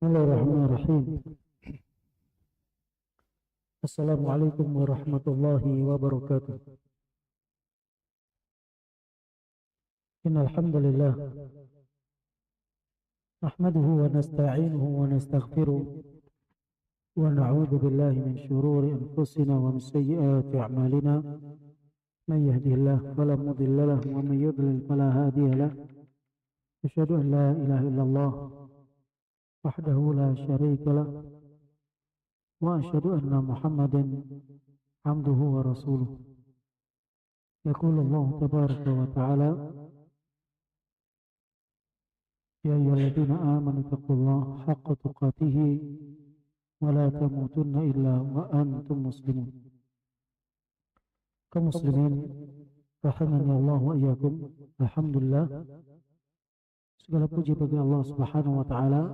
Bismillahirrahmanirrahim. Assalamualaikum warahmatullahi wabarakatuh. Innal hamdalillah nahmaduhu wa nasta'inuhu wa nastaghfiruh wa na'udzu billahi min shururi anfusina wa min sayyiati a'malina. Man yahdihillahu fala mudilla lahu wa man yudlil fala hadiya lahu. Asyhadu an la ilaha illallah wahdahu la syarika lahu wa asyhadu anna Muhammadan abduhu wa rasuluh. Yaqulu Allah tabaraka wa ta'ala يا أيها الذين آمنوا اتقوا الله حق تقاته ولا تموتن إلا وأنتم مسلمون. Kaum muslimin rahimani Allah wa iyyakum. Alhamdulillah, segala puji bagi Allah Subhanahu wa taala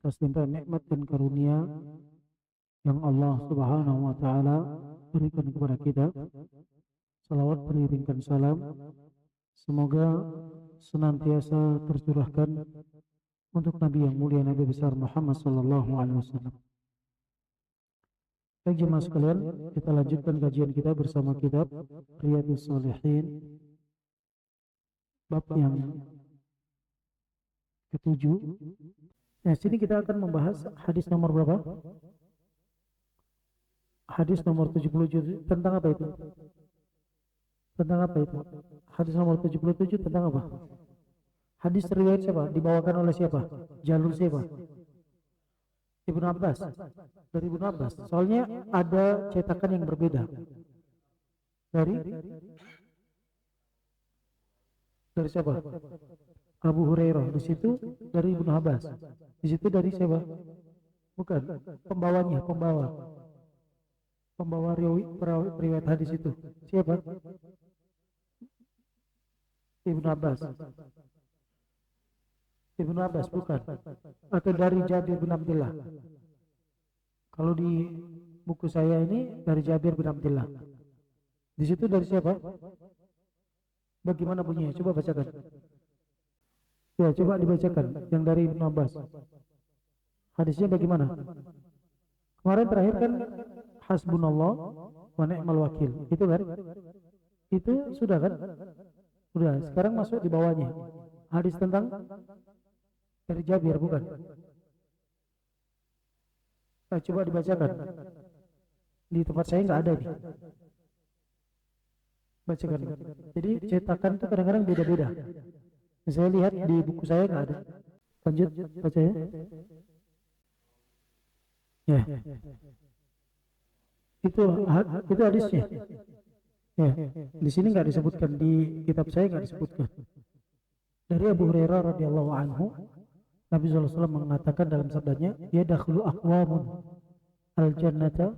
atas limpahan nikmat dan karunia yang Allah Subhanahu wa taala berikan kepada kita. Salawat beriringkan salam semoga senantiasa tercurahkan untuk Nabi yang mulia, Nabi besar Muhammad sallallahu alaihi wasallam. Baik jemaah sekalian, kita lanjutkan kajian kita bersama kitab Riyadhus Shalihin, bab yang ke-7. Nah, sini kita akan membahas hadis nomor berapa? Hadis nomor 77. Tentang apa itu? Tentang apa itu? Hadis nomor 77 tentang apa? Hadis riwayat siapa? Dibawakan oleh siapa? Jalur siapa? Ibnu Abbas. Dari Ibnu Abbas. Soalnya ada cetakan yang berbeda. Dari siapa? Abu Hurairah. Di situ dari Ibnu Abbas. Di situ dari siapa? Bukan. Pembawanya, pembawa riwayat hadis itu. Siapa? Ibnu Abbas. Ibnu Abbas bukan. Atau dari Jabir bin Abdullah. Kalau di buku saya ini dari Jabir bin Abdullah. Di situ dari siapa? Bagaimana bunyinya? Coba bacakan. Ya, coba dibacakan yang dari Ibnu Abbas. Hadisnya bagaimana? Kemarin terakhir kan hasbunallah wa ni'mal wakil. Itu kan? Itu sudah kan? Sudah. Sekarang masuk di bawahnya. Hadis tentang dari Jabir bukan? Nah, coba dibacakan. Di tempat saya nggak ada nih. Bacakan. Jadi cetakan itu kadang-kadang beda-beda. Saya lihat di buku saya nggak ada. Lanjut baca ya. Ya. Itu hadisnya. Ya, di sini nggak disebutkan, di kitab saya nggak disebutkan. Dari Abu Hurairah radhiyallahu anhu, Nabi SAW mengatakan dalam sabdanya, yadkhulu aqwamun al-jannata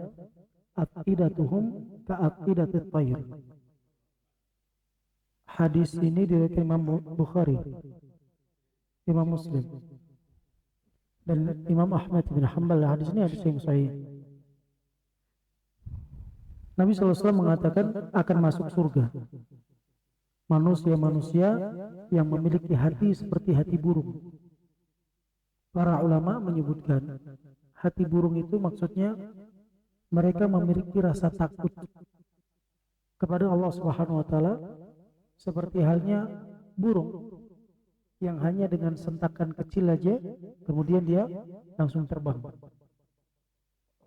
aqidatuhum ka'aqidatit tayr. Hadis ini diriwayatkan Imam Bukhari, Imam Muslim, dan Imam Ahmad bin Hanbal. Hadis ini hadis yang sahih. Nabi SAW mengatakan akan masuk surga manusia-manusia yang memiliki hati seperti hati burung. Para ulama menyebutkan hati burung itu maksudnya mereka memiliki rasa takut kepada Allah Subhanahu wa taala seperti halnya burung yang hanya dengan sentakan kecil aja kemudian dia langsung terbang.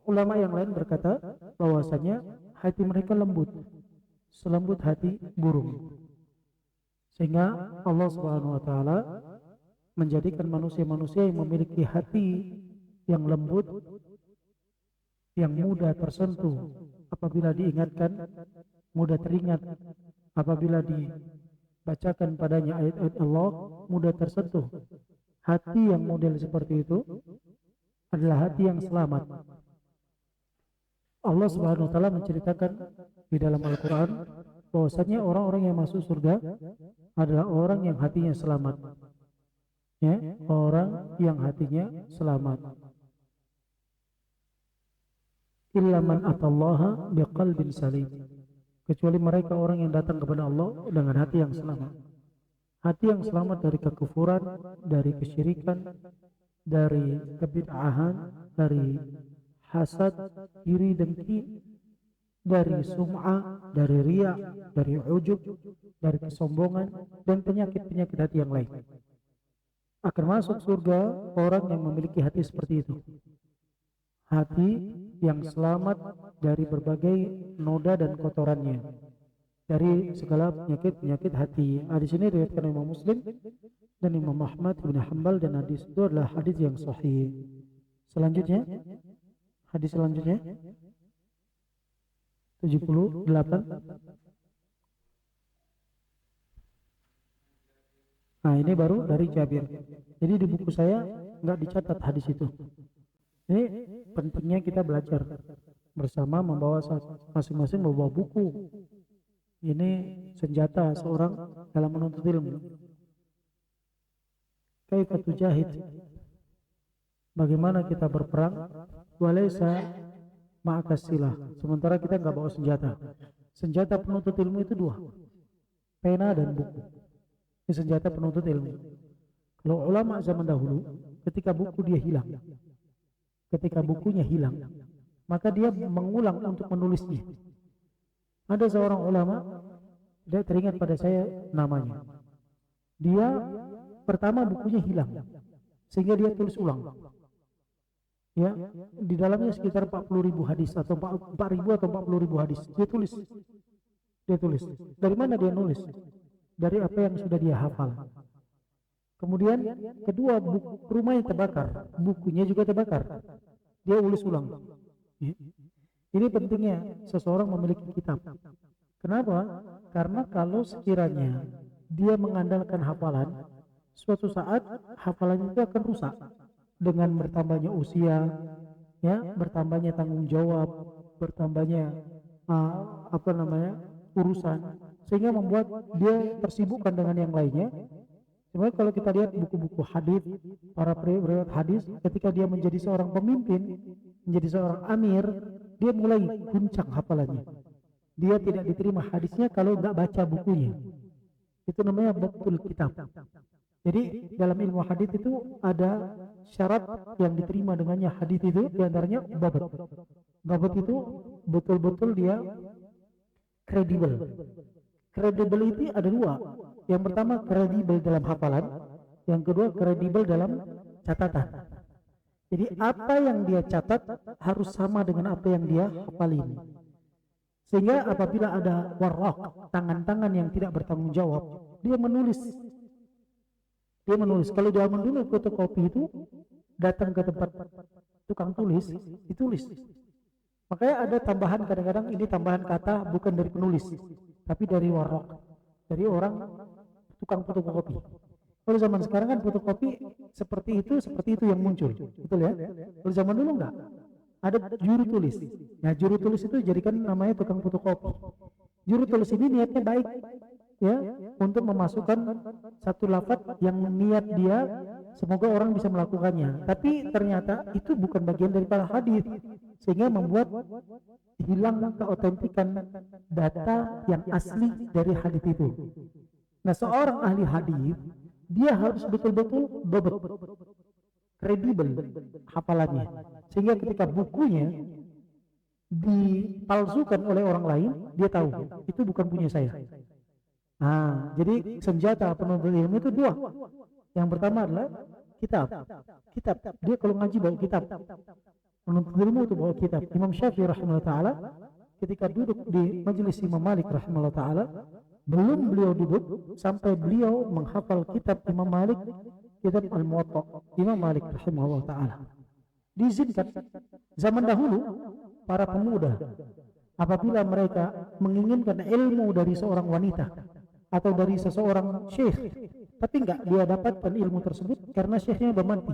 Ulama yang lain berkata bahwasanya hati mereka lembut, selembut hati burung. Sehingga Allah Subhanahu wa taala menjadikan manusia-manusia yang memiliki hati yang lembut, yang mudah tersentuh apabila diingatkan, mudah teringat apabila dibacakan padanya ayat-ayat Allah, mudah tersentuh. Hati yang model seperti itu adalah hati yang selamat. Allah Subhanahu wa taala menceritakan di dalam Al-Qur'an bahwasanya orang-orang yang masuk surga adalah orang yang hatinya selamat. Ya, orang yang hatinya selamat. Illa man atallaha biqalbin salim. Kecuali mereka orang yang datang kepada Allah dengan hati yang selamat. Hati yang selamat dari kekufuran, dari kesyirikan, dari kebid'ahan, dari hasad, iri dengki, dari sum'ah, dari riya, dari ujub, dari kesombongan, dan penyakit-penyakit hati yang lain. Akan masuk surga orang yang memiliki hati seperti itu. Hati yang selamat dari berbagai noda dan kotorannya, dari segala penyakit-penyakit hati. Di sini diriwayatkan Imam Muslim dan Imam Ahmad bin Hanbal, dan hadis itu adalah hadis yang sahih. Selanjutnya, hadis selanjutnya 78. Nah, ini baru dari Jabir. Jadi di buku saya nggak dicatat hadis itu. Ini pentingnya kita belajar bersama, membawa masing-masing membawa buku. Ini senjata seorang dalam menuntut ilmu. Kaifa tujahid, bagaimana kita berperang, walaysa ma'akas silah, sementara kita nggak bawa senjata. Senjata penuntut ilmu itu dua, pena dan buku. Ini senjata penuntut ilmu. Kalau ulama zaman dahulu, ketika buku dia hilang, ketika bukunya hilang, maka dia mengulang untuk menulisnya. Ada seorang ulama, dia teringat pada saya namanya. Dia pertama bukunya hilang, sehingga dia tulis ulang. Ya, di dalamnya sekitar 40.000 hadis atau 4.000 atau 40.000 hadis. Dia tulis. Dia tulis. Dari mana dia nulis? Dari apa yang sudah dia hafal. Kemudian kedua, rumahnya terbakar, bukunya juga terbakar. Dia ulis ulang. Ini pentingnya seseorang memiliki kitab. Kenapa? Karena kalau sekiranya dia mengandalkan hafalan, suatu saat hafalannya itu akan rusak dengan bertambahnya usia, ya, bertambahnya tanggung jawab, bertambahnya urusan, sehingga membuat dia tersibukkan dengan yang lainnya. Sebenarnya kalau kita lihat buku-buku hadis, para periwayat hadis, ketika dia menjadi seorang pemimpin, menjadi seorang amir, dia mulai guncang hafalannya. Dia tidak diterima hadisnya kalau nggak baca bukunya. Itu namanya betul kitab. Jadi dalam ilmu hadis itu ada syarat yang diterima dengannya hadis itu, diantaranya babat. Babat itu betul-betul dia kredibel. Credibility ada dua. Yang pertama kredibel dalam hafalan, yang kedua kredibel dalam catatan. Jadi apa yang dia catat harus sama dengan apa yang dia hafalin. Sehingga apabila ada warraq, tangan-tangan yang tidak bertanggung jawab, dia menulis. Dia menulis. Kalau dia dulu fotokopi itu datang ke tempat tukang tulis, ditulis. Makanya ada tambahan, kadang-kadang ini tambahan kata bukan dari penulis, tapi dari warraq, dari orang tukang fotokopi. Kalau zaman sekarang kan fotokopi seperti itu yang muncul, betul ya? Kalau zaman dulu enggak. Ada juru tulis. Nah, juru tulis itu jadikan namanya tukang fotokopi. Juru tulis ini niatnya baik, ya, untuk memasukkan satu lafaz yang niat dia semoga orang bisa melakukannya. Tapi ternyata itu bukan bagian daripada hadis, sehingga membuat hilang keautentikan data yang asli dari hadis itu. Nah, seorang ahli hadis dia harus betul-betul kredibel hafalannya, sehingga ketika bukunya dipalsukan oleh orang lain, dia tahu itu bukan punya saya. Nah, jadi senjata penuntut ilmu itu dua. Yang pertama adalah kitab. Kitab. Dia kalau ngaji bawa kitab. Penuntut ilmu itu bawa kitab. Imam Syafi'i rahimahullah taala ketika duduk di majelis Imam Malik rahimahullah taala, belum beliau duduk sampai beliau menghafal kitab Imam Malik, kitab Al-Muwatta Imam Malik rahimahullah taala. Diizinkan. Zaman dahulu para pemuda apabila mereka menginginkan ilmu dari seorang wanita atau dari seseorang syekh, tapi enggak dia dapatkan ilmu tersebut karena syekhnya udah mati,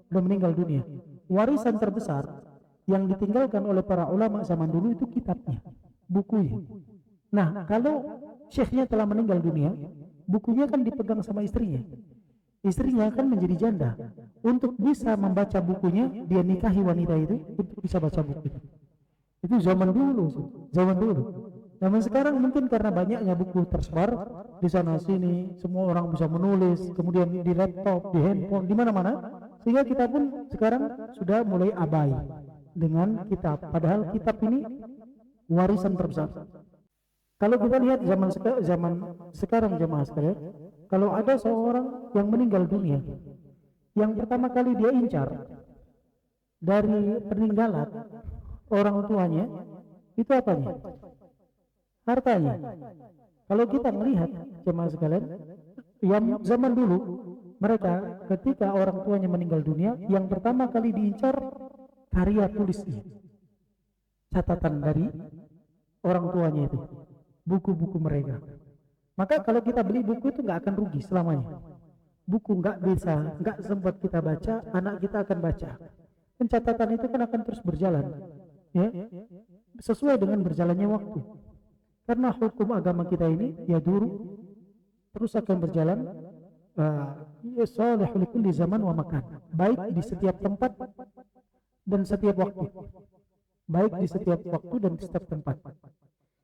udah meninggal dunia, warisan terbesar yang ditinggalkan oleh para ulama zaman dulu itu kitabnya, bukunya. Nah, kalau syekhnya telah meninggal dunia, bukunya kan dipegang sama istrinya. Istrinya akan menjadi janda. Untuk bisa membaca bukunya, dia nikahi wanita itu untuk bisa baca buku itu. Itu zaman dulu, zaman dulu. Zaman sekarang mungkin karena banyaknya buku tersebar di sana sini, semua orang bisa menulis, kemudian di laptop, di handphone, di mana-mana, Sehingga kita pun sekarang sudah mulai abai dengan kitab. Padahal kitab ini warisan terbesar. Kalau kita lihat zaman sekarang jemaah sekalian, kalau ada seorang yang meninggal dunia, yang pertama kali dia incar dari peninggalan orang tuanya, itu apanya? Hartanya. Kalau kita melihat jemaah sekalian, yang zaman dulu mereka ketika orang tuanya meninggal dunia, yang pertama kali diincar karya tulisnya, catatan dari orang tuanya itu, buku-buku mereka. Maka kalau kita beli buku itu nggak akan rugi selamanya. Buku nggak sempat kita baca, anak kita akan baca. Dan catatan itu kan akan terus berjalan, ya, sesuai dengan berjalannya waktu. Karena hukum agama kita ini ya dulu terus akan berjalan, ya salihul likulli zaman wa makan, baik di setiap tempat dan setiap waktu, baik di setiap waktu dan di setiap tempat.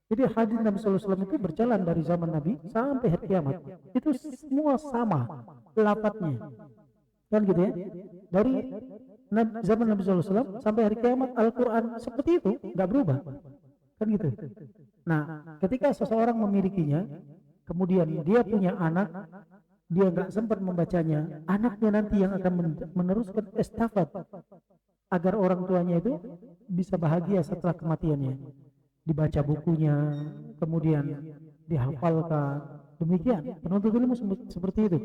Jadi hadis Nabi SAW itu berjalan dari zaman Nabi sampai hari kiamat, itu semua sama lafadznya, kan gitu ya. Dari zaman Nabi SAW sampai hari kiamat Al-Quran seperti itu, nggak berubah, kan gitu. Nah, ketika seseorang memilikinya, kemudian dia punya anak, dia nggak sempat membacanya, anaknya nanti yang akan meneruskan estafet agar orang tuanya itu bisa bahagia setelah kematiannya, dibaca bukunya, kemudian dihafalkan. Demikian penuntut ilmu seperti itu.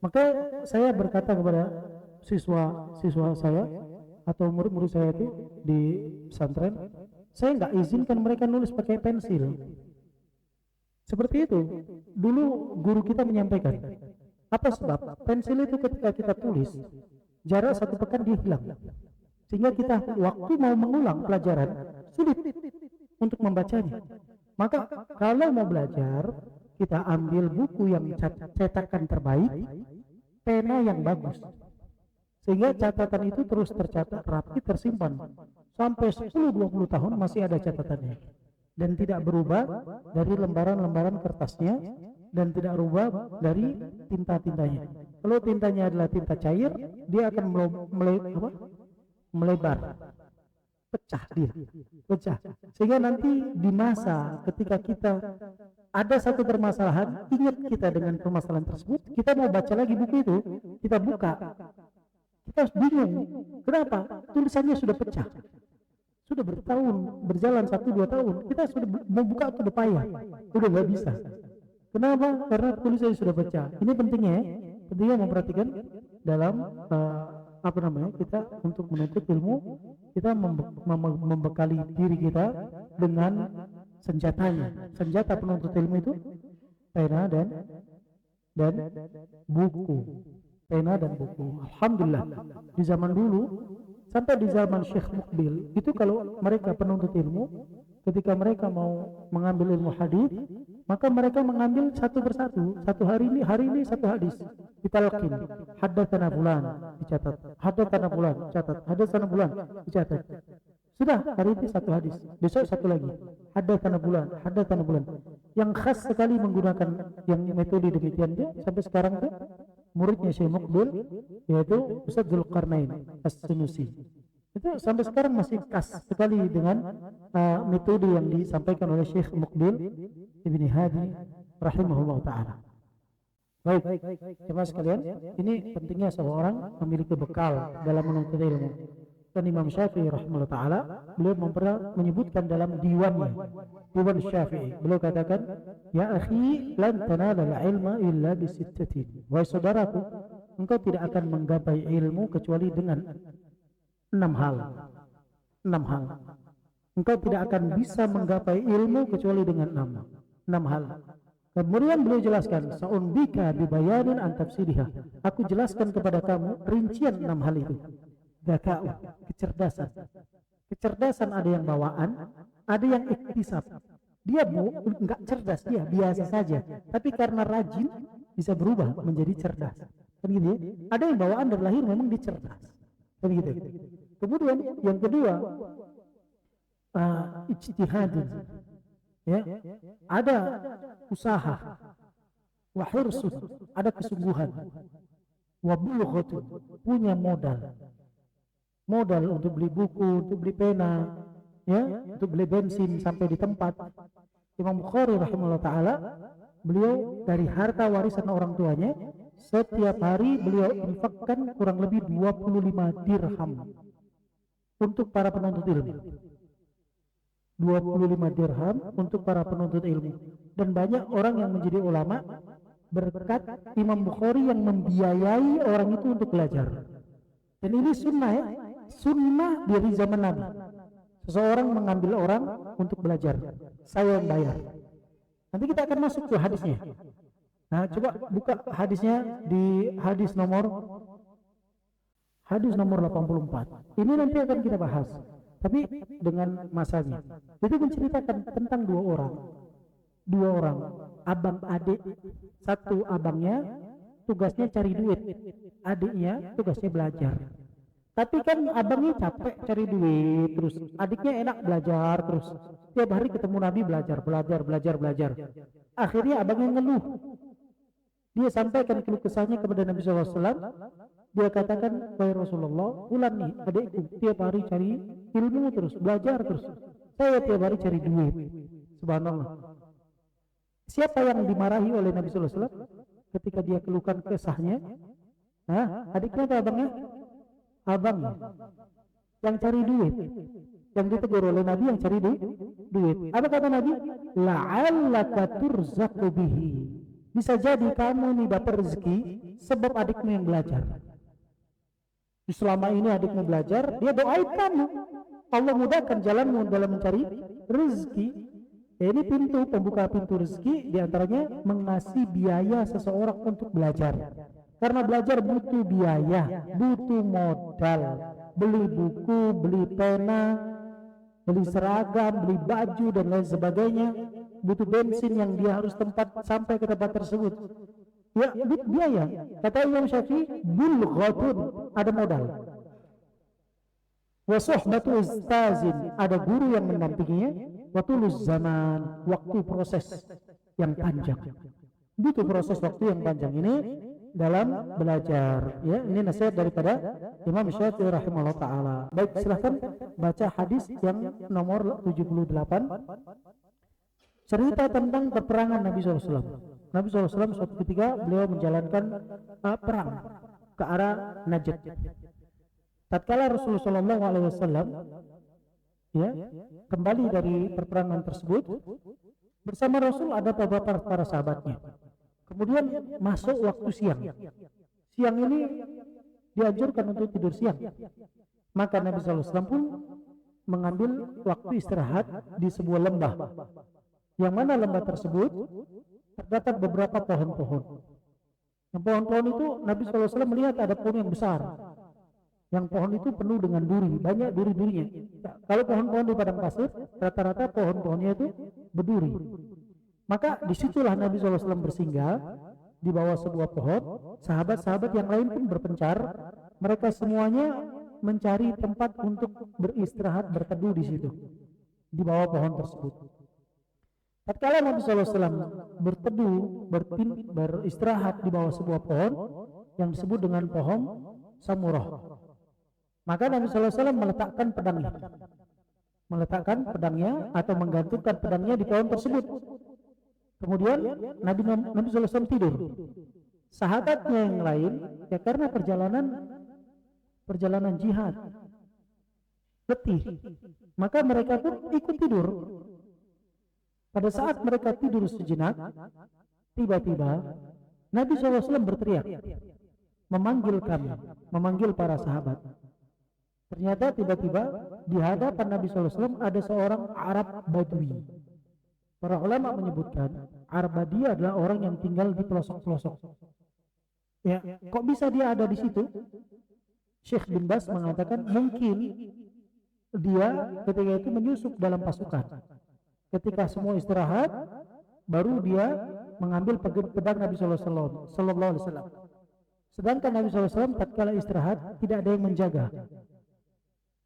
Maka saya berkata kepada siswa saya atau murid-murid saya itu di pesantren, saya nggak izinkan mereka nulis pakai pensil. Seperti itu dulu guru kita menyampaikan. Apa sebab? Pensil itu ketika kita tulis, jarak 1 pekan dia hilang, sehingga kita waktu mau mengulang pelajaran sulit untuk membacanya. Maka kalau mau belajar, kita ambil buku yang cetakan terbaik, pena yang bagus, sehingga catatan itu terus tercatat rapi, tersimpan sampai 10-20 tahun masih ada catatannya, dan tidak berubah dari lembaran-lembaran kertasnya, dan tidak berubah dari tinta-tintanya. Kalau tintanya adalah tinta cair, dia akan melebar, pecah dia, pecah. Sehingga nanti di masa ketika kita ada satu permasalahan, ingat kita dengan permasalahan tersebut, kita mau baca lagi buku itu, kita buka, kita bingung, kenapa? Tulisannya sudah pecah, sudah bertahun, berjalan 1-2 tahun, kita sudah mau buka itu udah payah, udah nggak bisa. Kenapa? Karena tulisannya sudah pecah. Ini pentingnya memperhatikan dalam kita untuk menuntut ilmu, kita membekali diri kita dengan senjatanya. Senjata penuntut ilmu itu pena dan buku. Pena dan buku. Alhamdulillah, di zaman dulu sampai di zaman Syekh Mukbil itu, kalau mereka penuntut ilmu, ketika mereka mau mengambil ilmu hadis, maka mereka mengambil satu persatu. Hari ini satu hadis ditalqin, haddatsana fulan, dicatat, haddatsana fulan, catat, haddatsana fulan, dicatat. Sudah, hari ini satu hadis, besok satu lagi, haddatsana fulan, haddatsana fulan. Yang khas sekali menggunakan yang metode demikian dia sampai sekarang tuh muridnya Syekh Mukbil, yaitu Ustaz Dzulqarnain As-Sunusi. Itu sampai sekarang masih khas sekali dengan metode yang disampaikan oleh Syekh Mukbil Ibni Hadi rahimahullah ta'ala. Baik, jemaah sekalian, ini pentingnya seorang memiliki bekal dalam menuntut ilmu. Dan Imam Syafi'i rahimahullah ta'ala, beliau menyebutkan dalam diwan Syafi'i, beliau katakan, ya akhi, lan tanalal ilma illa bisittatin. Wahai saudaraku, engkau tidak akan menggapai ilmu kecuali dengan 6 hal. 6 hal. Engkau tidak akan bisa menggapai ilmu kecuali dengan 6 hal. Kemudian beliau jelaskan, sa'unbika bibayanin an tafsiriha. Aku jelaskan kepada kamu rincian 6 hal itu. Dzaka'u, kecerdasan. Kecerdasan ada yang bawaan, ada yang iktisab. Dia enggak cerdas, dia biasa saja, tapi karena rajin bisa berubah menjadi cerdas. Kan gitu ya? Ada yang bawaan dari lahir memang dia cerdas. Kan gitu. Kemudian yang kedua, ijtihadun, ya, ada usaha, wa hirsun, ada kesungguhan. wa bulghatun, punya modal untuk beli buku, untuk beli pena, ya, untuk beli bensin sampai di tempat. Imam Bukhari rahimahullah taala, beliau dari harta warisan orang tuanya setiap hari beliau infakkan kurang lebih 25 dirham untuk para penuntut ilmu. 25 dirham untuk para penuntut ilmu. Dan banyak orang yang menjadi ulama berkat Imam Bukhari yang membiayai orang itu untuk belajar. Dan ini sunnah, ya, sunnah dari zaman Nabi. Seseorang mengambil orang untuk belajar, saya yang bayar. Nanti kita akan masuk ke hadisnya. Nah, coba buka hadisnya di hadis nomor 84. Ini nanti akan kita bahas, tapi dengan masanya. Itu menceritakan tentang dua orang abang adik. Satu abangnya tugasnya cari duit, adiknya tugasnya belajar. Tapi kan abangnya capek cari duit terus, adiknya enak belajar terus. Tiap hari ketemu Nabi belajar. Akhirnya abangnya ngeluh. Dia sampaikan keluh kesahnya kepada Nabi SAW. Dia katakan, wahai Rasulullah, fulan nih adikku tiap hari cari ilmu terus, belajar terus. Saya tiap hari cari duit. Subhanallah. Siapa yang dimarahi oleh Nabi SAW ketika dia keluhkan kesahnya? Nah, adiknya atau abangnya? Abangnya yang cari duit, yang ditegur oleh Nabi yang cari duit. Apa kata Nabi? La'allaka turzaqu bihi. Bisa jadi kamu nih dapat rezeki sebab adikmu yang belajar. Selama ini adikmu belajar, dia doain kamu, Allah mudahkan jalanmu dalam mencari rezeki. Ya, ini pembuka pintu rezeki, diantaranya mengasih biaya seseorang untuk belajar. Karena belajar butuh biaya, butuh modal, beli buku, beli pena, beli seragam, beli baju dan lain sebagainya, butuh bensin yang dia harus tempat sampai ke tempat tersebut. Ya, biaya. Kata Imam Syafi'i, bulghatun, ada modal. Wa suhbatu ustazin, ada guru yang mendampinginya. Wa tuluz zaman, waktu proses yang panjang. Butuh proses waktu yang panjang ini dalam belajar. Ya, ini nasihat daripada Imam Syafi'i rahimahullah taala. Baik, silahkan baca hadis yang nomor 78. Cerita tentang peperangan Nabi SAW. Nabi SAW suatu ketika beliau menjalankan perang ke arah Najd. Tatkala Rasulullah SAW ya kembali dari peperangan tersebut, bersama Rasul ada beberapa para sahabatnya. Kemudian masuk waktu siang. Siang ini dianjurkan untuk tidur siang. Maka Nabi SAW pun mengambil waktu istirahat di sebuah lembah. Yang mana lembah tersebut terdapat beberapa pohon-pohon. Yang pohon-pohon itu Nabi SAW melihat ada pohon yang besar. Yang pohon itu penuh dengan duri, banyak duri-durinya. Kalau pohon-pohon di padang pasir, rata-rata pohon-pohonnya itu berduri. Maka disitulah Nabi SAW bersinggah di bawah sebuah pohon. Sahabat-sahabat yang lain pun berpencar. Mereka semuanya mencari tempat untuk beristirahat, berteduh di situ, di bawah pohon tersebut. Tatkala Nabi SAW berteduh, beristirahat di bawah sebuah pohon yang disebut dengan pohon samurah, maka Nabi SAW meletakkan pedangnya atau menggantungkan pedangnya di pohon tersebut. Kemudian Nabi SAW tidur. Sahabatnya yang lain, ya karena perjalanan jihad, letih, maka mereka pun ikut tidur. Pada saat mereka tidur sejenak, tiba-tiba Nabi SAW berteriak, memanggil kami, memanggil para sahabat. Ternyata tiba-tiba di hadapan Nabi SAW ada seorang Arab Badui. Para ulama menyebutkan Arab Badui adalah orang yang tinggal di pelosok-pelosok. Ya, kok bisa dia ada di situ? Syekh bin Bas mengatakan mungkin dia ketika itu menyusup dalam pasukan. Ketika semua istirahat, baru dia mengambil pedang Nabi Sallallahu Alaihi Wasallam. Sedangkan Nabi SAW tatkala istirahat tidak ada yang menjaga.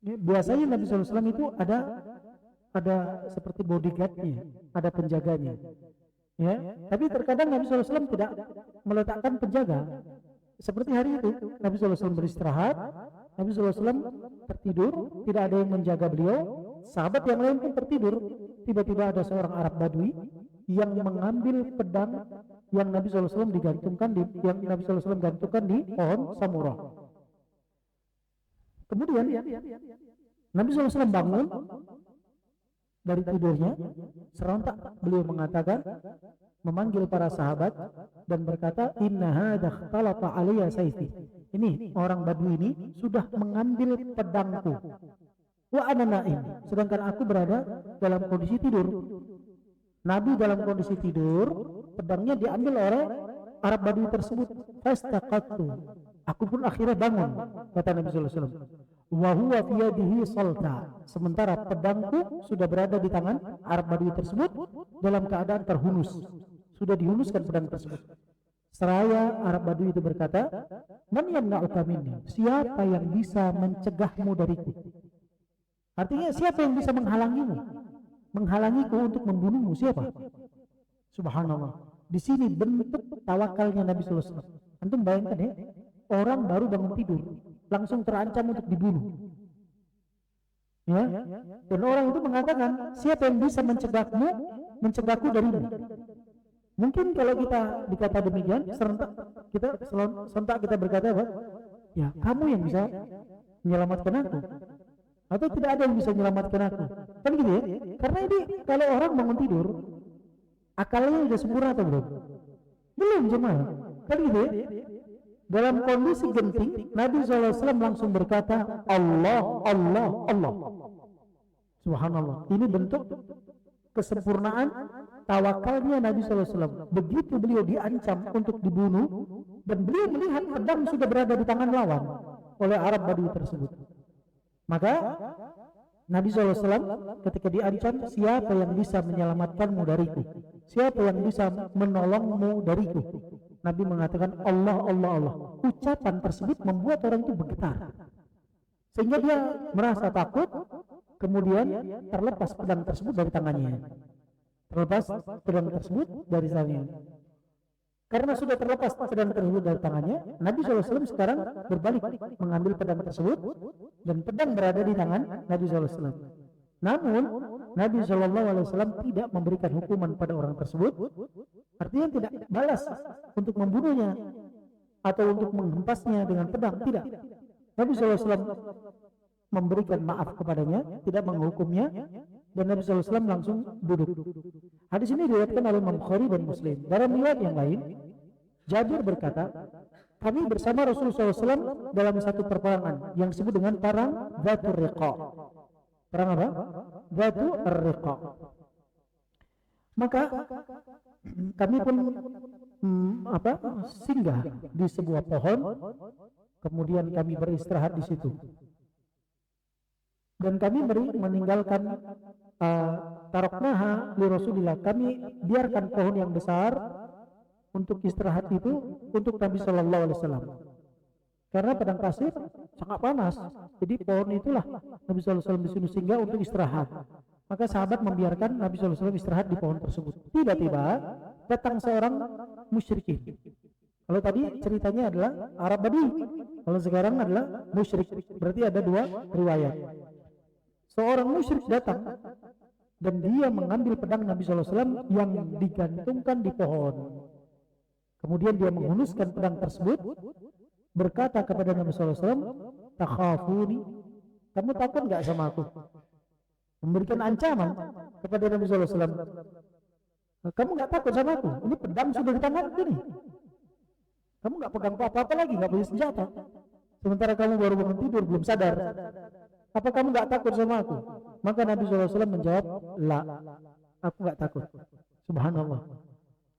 Biasanya Nabi SAW itu ada seperti bodyguardnya, ada penjaganya. Ya, tapi terkadang Nabi SAW tidak meletakkan penjaga. Seperti hari itu, Nabi SAW beristirahat, Nabi SAW tertidur, tidak ada yang menjaga beliau, sahabat yang lain pun tertidur. Tiba-tiba ada seorang Arab Badui yang mengambil pedang yang Nabi SAW gantungkan di pohon samurah. Kemudian Nabi SAW bangun dari tidurnya, serentak beliau mengatakan, memanggil para sahabat dan berkata, inna hadha ikhtalata alayya sayfi. Ini orang Badui ini sudah mengambil pedangku. Wa ana naim, sedangkan aku berada dalam kondisi tidur. Nabi dalam kondisi tidur, pedangnya diambil oleh Arab Badui tersebut. Fastaqattu, aku pun akhirnya bangun, kata Nabi sallallahu alaihi wasallam. Wa huwa fi yadihi salta, sementara pedangku sudah berada di tangan Arab Badui tersebut dalam keadaan terhunus. Sudah dihunuskan pedang tersebut. Seraya Arab Badui itu berkata, man yamna'uka minni, siapa yang bisa mencegahmu dariku? Artinya siapa yang bisa menghalangimu? Menghalangiku untuk membunuhmu, siapa? Subhanallah. Di sini bentuk tawakalnya Nabi sallallahu alaihi wasallam. Antum bayangkan ya, orang baru bangun tidur langsung terancam untuk dibunuh. Ya? Dan orang itu mengatakan, siapa yang bisa mencegahku darimu? Mungkin kalau kita dikata demikian, serentak kita berkata apa? Ya, kamu yang bisa menyelamatkan aku. Atau tidak ada yang bisa menyelamatkan aku. Kan gitu ya? Karena ini kalau orang bangun tidur, akalnya sudah sempurna atau belum? Belum jemaah. Kan gitu ya? Dalam kondisi genting, Nabi SAW langsung berkata, Allah, Allah, Allah. Subhanallah. Ini bentuk kesempurnaan tawakalnya Nabi SAW. Begitu beliau diancam untuk dibunuh, dan beliau melihat pedang sudah berada di tangan lawan oleh Arab Badui tersebut. Maka Nabi SAW ketika diancam, siapa yang bisa menyelamatkanmu dariku? Siapa yang bisa menolongmu dariku? Nabi mengatakan Allah, Allah, Allah. Ucapan tersebut membuat orang itu bergetar, sehingga dia merasa takut. Kemudian terlepas pedang tersebut dari tangannya. Terlepas pedang tersebut dari tangannya. Karena sudah terlepas pedang tersebut dari tangannya, Nabi SAW sekarang berbalik mengambil pedang tersebut, dan pedang berada di tangan Nabi SAW. Namun Nabi SAW tidak memberikan hukuman pada orang tersebut, artinya tidak balas untuk membunuhnya atau untuk menghempasnya dengan pedang, tidak. Nabi SAW memberikan maaf kepadanya, tidak menghukumnya, dan Nabi SAW langsung duduk. Hadis ini diriwayatkan oleh Imam Bukhari dan Muslim. Dalam riwayat yang lain, Jabir berkata, kami bersama Rasulullah SAW dalam satu perperangan yang disebut dengan perang Dhatur Riqa. Perang apa? Dhatur Riqa. Maka kami pun singgah di sebuah pohon, kemudian kami beristirahat di situ. Dan kami meninggalkan taroknaha li Rasulillah, kami biarkan pohon yang besar untuk istirahat itu untuk Nabi Shallallahu Alaihi Wasallam, karena padang pasir sangat panas. Jadi pohon itulah Nabi Shallallahu Alaihi Wasallam disuruh singgah untuk istirahat. Maka sahabat membiarkan Nabi Shallallahu Alaihi Wasallam istirahat di pohon tersebut. Tiba-tiba datang seorang musyrikin. Kalau tadi ceritanya adalah Arab Badui, kalau sekarang adalah musyrik. Berarti ada dua riwayat. Seorang musyrik datang dan dia mengambil pedang Nabi SAW yang digantungkan di pohon. Kemudian dia menghunuskan pedang tersebut, berkata kepada Nabi SAW, takhafuni, kamu takut nggak sama aku? Memberikan ancaman kepada Nabi SAW. Kamu nggak takut sama aku? Ini pedang sudah di tanganku nih. Kamu nggak pegang apa-apa lagi, nggak punya senjata. Sementara kamu baru bangun tidur, belum sadar. Apa kamu nggak takut sama aku? Maka Nabi SAW menjawab, la, aku nggak takut. Subhanallah.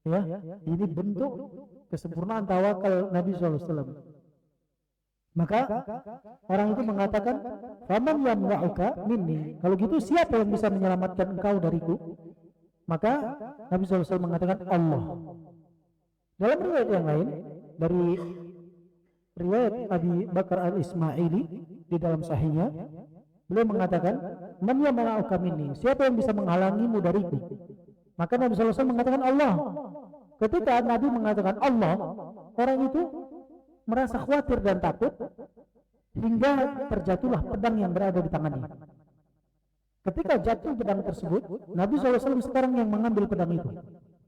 Ya, ini bentuk kesempurnaan tawakal Nabi SAW. Maka orang itu mengatakan, faman yamna'uka minni, kalau gitu siapa yang bisa menyelamatkan engkau dariku? Maka Nabi SAW mengatakan Allah. Dalam riwayat yang lain dari riwayat Abi Bakar al-Ismaili di dalam sahihnya, beliau mengatakan, man yamna'uka minni, siapa yang bisa menghalangimu dariku? Maka Nabi SAW mengatakan Allah. Ketika Nabi mengatakan Allah, orang itu merasa khawatir dan takut hingga terjatuhlah pedang yang berada di tangannya. Ketika jatuh pedang tersebut, Nabi SAW sekarang yang mengambil pedang itu.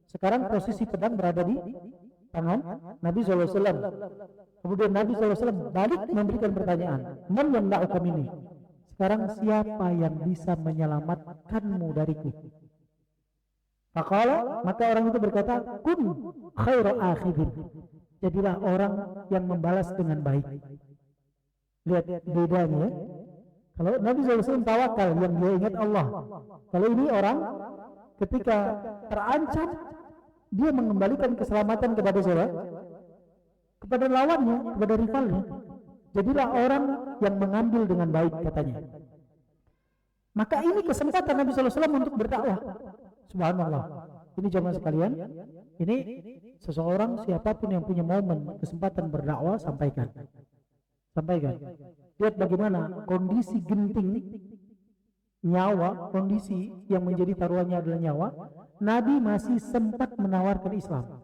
Sekarang posisi pedang berada di tangan Nabi SAW. Kemudian Nabi SAW balik memberikan pertanyaan, "Man yamna'uka minni?" Sekarang siapa yang bisa menyelamatkanmu dariku? Maka orang itu berkata, "Kun khairu akhidin." Jadilah orang yang membalas dengan baik. Lihat bedanya. Kalau Nabi SAW tawakal, yang dia ingat Allah. Kalau ini orang ketika terancam, dia mengembalikan keselamatan kepada siapa? Kepada lawannya, kepada rivalnya. Jadilah orang yang mengambil dengan baik, katanya. Maka ini kesempatan Nabi SAW untuk berdakwah. Subhanallah. Ini jamaah sekalian, ini seseorang siapapun yang punya momen kesempatan berdakwah, sampaikan. Lihat bagaimana kondisi genting nyawa, kondisi yang menjadi taruhannya adalah nyawa. Nabi masih sempat menawarkan Islam.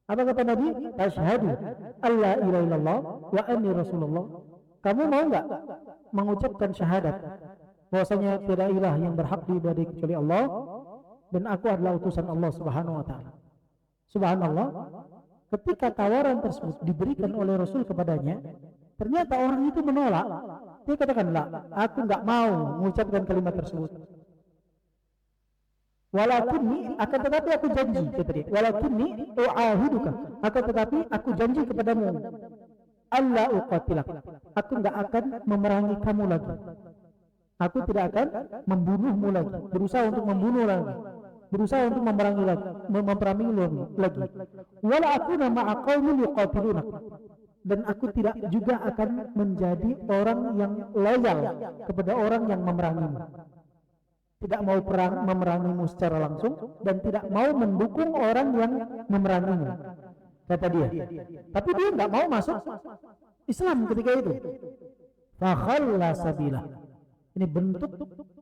Apa kata Nabi? Asyhadu alla ilaha illallah wa anni rasulullah. Kamu mau enggak mengucapkan syahadat bahwasanya tidak ilah yang berhak diibadahi kecuali Allah dan aku adalah utusan Allah Subhanahu wa taala. Subhanallah, ketika tawaran tersebut diberikan oleh Rasul kepadanya, ternyata orang itu menolak. Dia katakan, "La, aku enggak mau mengucapkan kalimat tersebut. Walakinni, akan tetapi aku janji," kata dia. "Walakinni u'ahiduka, akan tetapi aku janji kepadamu, alla uqatilak. Aku enggak akan memerangi kamu lagi. Aku tidak akan membunuhmu lagi, berusaha untuk membunuh lagi, berusaha untuk memerangi lagi. Wala akuna ma'a qaumin yuqatilunak. Dan aku tidak juga akan menjadi orang yang loyal kepada orang yang memerangimu. Tidak mau memerangimu secara langsung dan tidak mau mendukung orang yang memerangimu," kata dia. Tapi dia nggak mau masuk Islam ketika itu. Fakhalla sabilah. Ini bentuk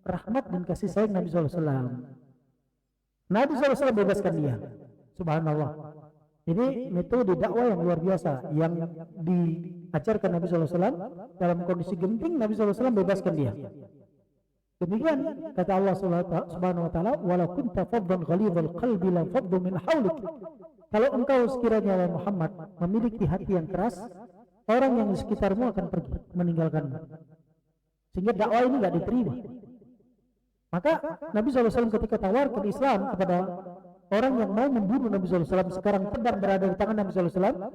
rahmat dan kasih sayang Nabi SAW. Nabi SAW bebaskan dia. Subhanallah. Ini metode dakwah yang luar biasa yang diajarkan Nabi SAW. Dalam kondisi genting, Nabi SAW bebaskan dia. Demikian kata Allah Subhanahu wa taala, "Walau kunta faddan ghalidhal qalbi lam faddu min hawlik." Kalau engkau sekiranya Muhammad memiliki hati yang keras, orang yang di sekitarmu akan pergi meninggalkanmu. Sehingga dakwah ini tidak diterima. Maka Nabi SAW ketika tawarkan Islam kepada orang yang mau membunuh Nabi SAW, sekarang pedang berada di tangan Nabi SAW,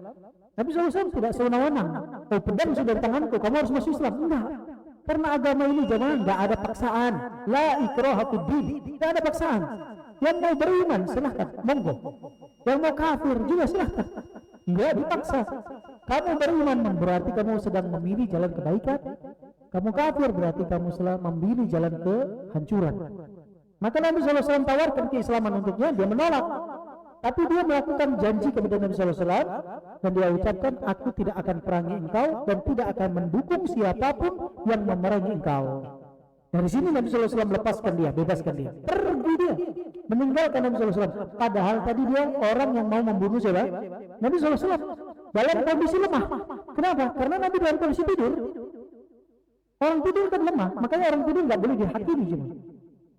Nabi SAW tidak sewenang-wenang. "Oh, pedang sudah di tanganku, kamu harus masuk Islam." Enggak. Karena agama ini jangan, enggak ada paksaan. La ikraha fid-din, tidak ada paksaan. Yang mau beriman silahkan, monggo. Yang mau kafir juga silahkan. Enggak dipaksa. Kamu beriman berarti kamu sedang memilih jalan kebaikan. Kamu kafir berarti kamu sedang memilih jalan kehancuran. Maka Nabi SAW tawarkan keislaman untuknya, dia menolak. Tapi dia melakukan janji kepada Nabi SAW dan dia ucapkan, "Aku tidak akan perangi engkau dan tidak akan mendukung siapapun yang memerangi engkau." Dari sini Nabi SAW lepaskan dia, bebaskan dia. Pergi dia, meninggalkan Nabi SAW. Padahal tadi dia orang yang mau membunuh siapa? Nabi SAW dalam kondisi lemah. Kenapa? Karena Nabi dalam kondisi tidur. Orang tidur kan lemah, makanya orang tidur nggak boleh dihakimi.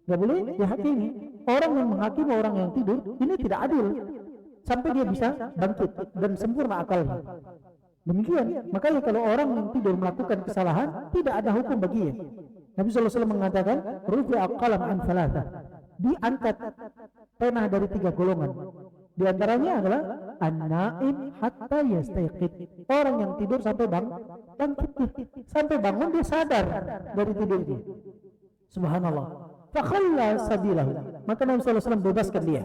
Nggak boleh dihakimi. Orang yang menghakimi orang yang tidur ini tidak adil sampai dia bisa bangkit dan sempurna akalnya. Demikian, makanya kalau orang yang tidur melakukan kesalahan tidak ada hukum baginya. Nabi SAW mengatakan, "Rufi'a qalam an thalatha." Diangkat pena dari 3 golongan. Di antaranya adalah an-naim hatta yastayqid. Orang yang tidur sampai bangkit, sampai bangun dia sadar dari tidurnya. Subhanallah. Fakhalla sabilahu. Maka Nabi SAW bebaskan dia.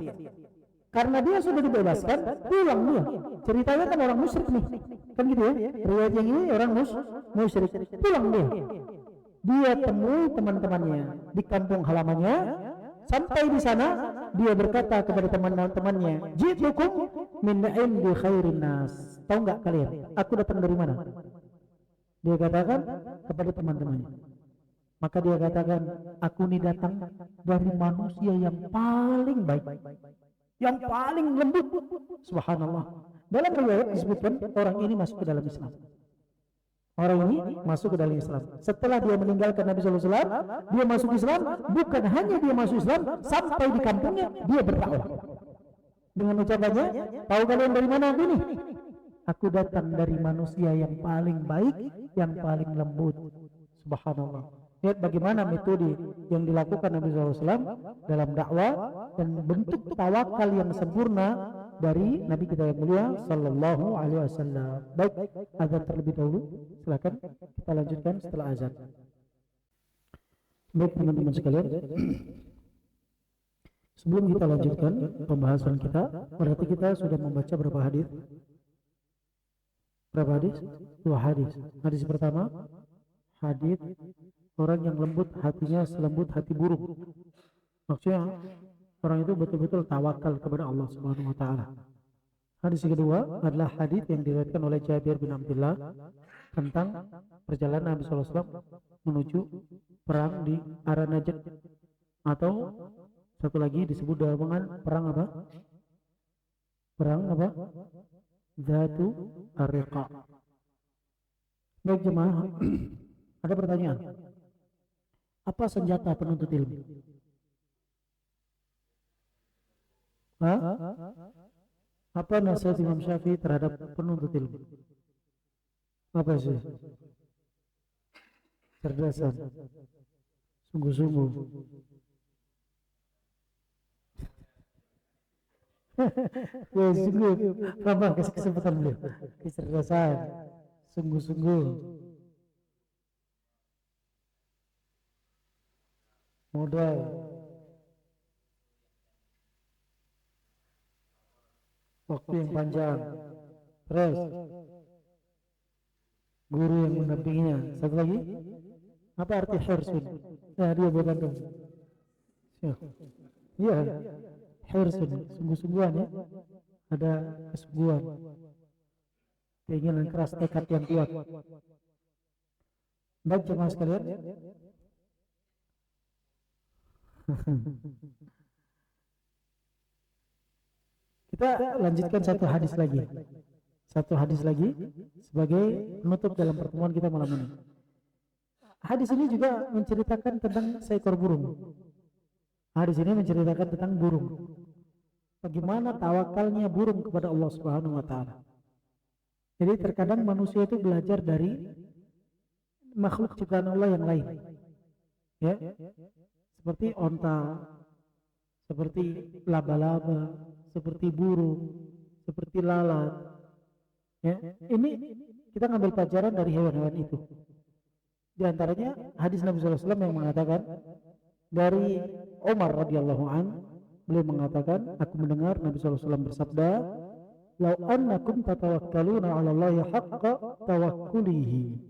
Karena dia sudah dibebaskan, pulang dia. Ceritanya kan orang musyrik nih. Kan gitu ya. Riwayat yang ini orang musyrik. Pulang dia. Dia temui teman-temannya di kampung halamannya. Sampai di sana dia berkata kepada teman-temannya, "Jitukum min indi khairin nas." Tahu enggak kalian? Aku datang dari mana? Dia katakan kepada teman-temannya. Maka dia katakan, "Aku ini datang dari manusia yang paling baik, yang paling lembut." Subhanallah. Dalam riwayat disebutkan orang ini masuk ke dalam Islam. Orang ini masuk ke dalam Islam. Setelah dia meninggalkan Nabi SAW, dia masuk Islam. Bukan hanya dia masuk Islam, sampai di kampungnya dia berdakwah. Dengan ucapannya, tahu kalian dari mana aku ini? Aku datang dari manusia yang paling baik, yang paling lembut. Subhanallah. Lihat bagaimana metode yang dilakukan Nabi SAW dalam dakwah dan bentuk tawakal yang sempurna dari Nabi kita yang mulia Sallallahu Alaihi Wasallam. Baik, azan terlebih dahulu. Silakan kita lanjutkan setelah azan. Baik teman-teman sekalian, sebelum kita lanjutkan pembahasan kita, berarti kita sudah membaca berapa hadis? Berapa hadis? 2 hadis. Hadis pertama, hadis orang yang lembut hatinya selembut hati burung. Maksudnya orang itu betul-betul tawakal kepada Allah Subhanahu wa taala. Hadis kedua adalah hadis yang diriwayatkan oleh Jabir bin Abdullah tentang perjalanan Nabi sallallahu alaihi wasallam menuju perang di arah Najd, atau satu lagi disebut dengan perang apa? Perang apa? Zatu Ar-Riqa. Baik jemaah, ada pertanyaan. Apa senjata penuntut ilmu? Hah? Apa nasihat Imam Syafi'i terhadap penuntut ilmu? Apa sih? Cerdasan, sungguh-sungguh. Ya sungguh, Rambang kasih kesempatan beliau. Kecerdasan, sungguh-sungguh. Modal, waktu yang panjang, terus guru yang mendampinginya. Satu lagi, apa arti hirsun? Nah, dia bukan tuh. Iya, hirsun, sungguh-sungguhan ya. Ada kesungguhan, keinginan keras, tekad yang kuat. Baik jemaah sekalian, kita lanjutkan satu hadis lagi. Satu hadis lagi sebagai penutup dalam pertemuan kita malam ini. Hadis ini juga menceritakan tentang seekor burung. Hadis ini menceritakan tentang burung. Bagaimana tawakalnya burung kepada Allah Subhanahu wa taala. Jadi terkadang manusia itu belajar dari makhluk ciptaan Allah yang lain. Ya. Seperti onta, seperti laba-laba, seperti burung, seperti lalat. Ya, ini kita ngambil pelajaran dari hewan-hewan itu. Di antaranya hadis Nabi SAW yang mengatakan dari Umar radhiyallahu an, beliau mengatakan, aku mendengar Nabi SAW bersabda, "Lau annakum tatawakkaluna 'ala Allahi haqqa tawakkulihi."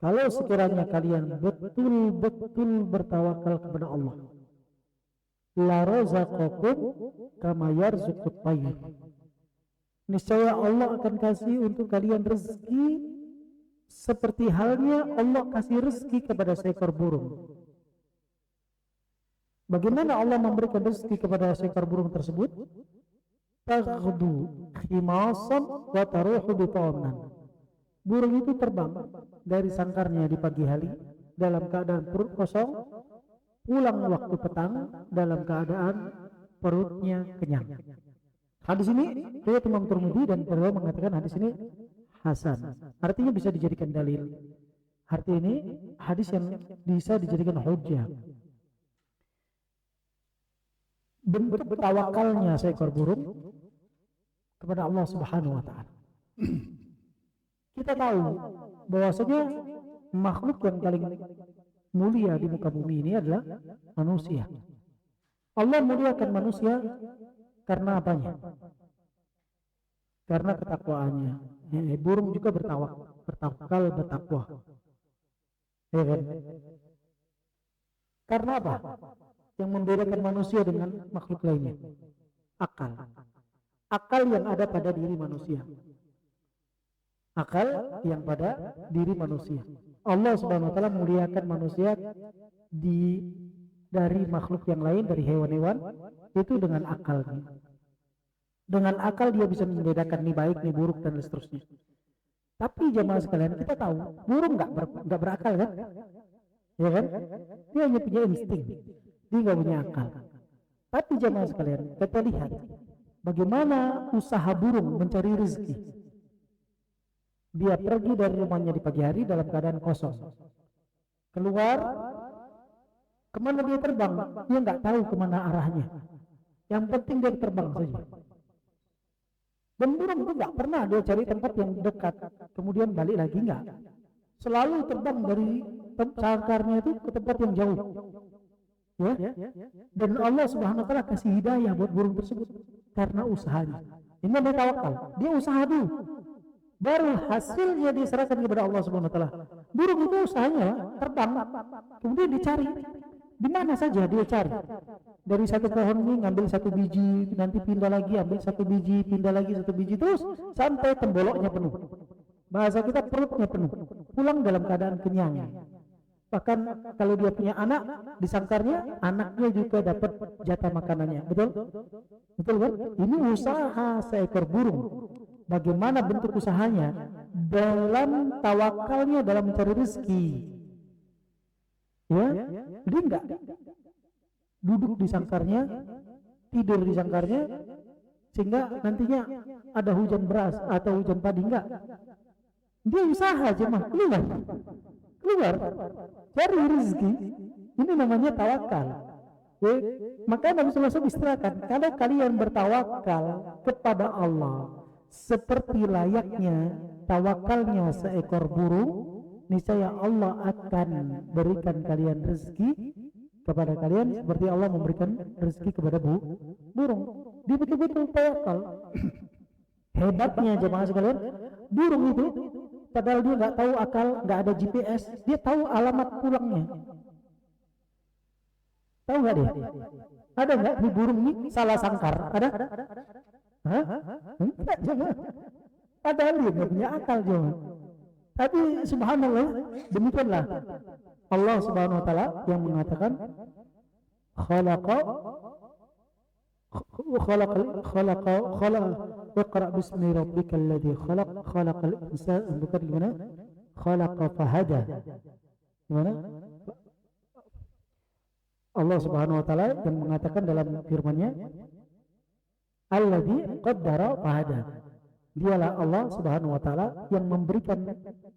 Kalau sekiranya kalian betul-betul bertawakal kepada Allah, la razaqakum kama yarzuqut tayr. Niscaya Allah akan kasih untuk kalian rezeki seperti halnya Allah kasih rezeki kepada seekor burung. Bagaimana Allah memberikan rezeki kepada seekor burung tersebut? Taghdu khimasan wa taruhu bitanan. Burung itu terbang dari sangkarnya di pagi hari dalam keadaan perut kosong, pulang waktu petang dalam keadaan perutnya kenyang. Hadis ini riwayat Imam Tirmidzi dan beliau mengatakan hadis ini hasan. Artinya bisa dijadikan dalil. Arti ini hadis yang bisa dijadikan hujjah. Bentuk tawakalnya seekor burung kepada Allah Subhanahu wa taala. Kita tahu bahwasanya makhluk yang paling mulia di muka bumi ini adalah manusia. Allah muliakan manusia karena apanya? Karena ketakwaannya. Burung juga bertawakal, bertakwa. Ya kan? Karena apa? Yang membedakan manusia dengan makhluk lainnya? Akal. Akal yang ada pada diri manusia. Akal yang pada diri manusia. Allah Subhanahu wa taala muliakan manusia dari makhluk yang lain, dari hewan-hewan itu dengan akalnya. Dengan akal dia bisa membedakan nih baik, nih buruk dan seterusnya. Tapi jamaah sekalian, kita tahu burung nggak berakal kan? Ya kan? Dia hanya punya insting. Dia nggak punya akal. Tapi jamaah sekalian, kita lihat bagaimana usaha burung mencari rezeki. Dia pergi dari rumahnya di pagi hari dalam keadaan kosong. Keluar, kemana dia terbang? Dia nggak tahu kemana arahnya. Yang penting dia terbang saja. Dan burung itu nggak pernah dia cari tempat yang dekat, kemudian balik lagi nggak. Selalu terbang dari sangkarnya itu ke tempat yang jauh. Ya? Dan Allah Subhanahu wa taala kasih hidayah buat burung tersebut karena usahanya. Ini namanya tawakal. Dia usaha dulu. Baru hasilnya diserahkan kepada Allah Subhanahu wa taala. Burung itu usahanya terbang, kemudian dicari. Di mana saja dia cari. Dari satu pohon ini ngambil satu biji, nanti pindah lagi ambil satu biji, pindah lagi satu biji, terus sampai temboloknya penuh. Bahasa kita perutnya penuh. Pulang dalam keadaan kenyang. Bahkan kalau dia punya anak, disangkarnya anaknya juga dapat jatah makanannya. Betul? Betul kan? Ini usaha seekor burung. Bagaimana bentuk usahanya? Dalam tawakalnya dalam mencari rezeki. Ya, dia enggak duduk di sangkarnya, tidur di sangkarnya, sehingga nantinya ada hujan beras atau hujan padi, enggak. Dia usaha jemaah, keluar, cari rezeki. Ini namanya tawakal. Ya, maka Nabi sallallahu alaihi wasallam istilahkan, kalau kalian bertawakal kepada Allah seperti layaknya tawakalnya seekor burung, niscaya Allah akan berikan kalian rezeki kepada kalian seperti Allah memberikan rezeki kepada burung. Dia betul-betul tawakal. Hebatnya jemaah sekalian, burung itu padahal dia nggak tahu akal, nggak ada GPS, dia tahu alamat pulangnya. Tahu nggak dia? Ada nggak di burung ini salah sangkar? Ada? Hah? Enggak, jangan. Padahal dia nggak punya akal jemaah. Tapi subhanallah, demikianlah Allah Subhanahu wa taala yang mengatakan khalaqa iqra bismi rabbikal ladzi khalaqal insana, bukan gimana? Khalaqa fahada. Gimana? Allah Subhanahu wa taala yang mengatakan dalam firman-Nya alladzi qaddara fahada. Dialah Allah Subhanahu wa taala yang memberikan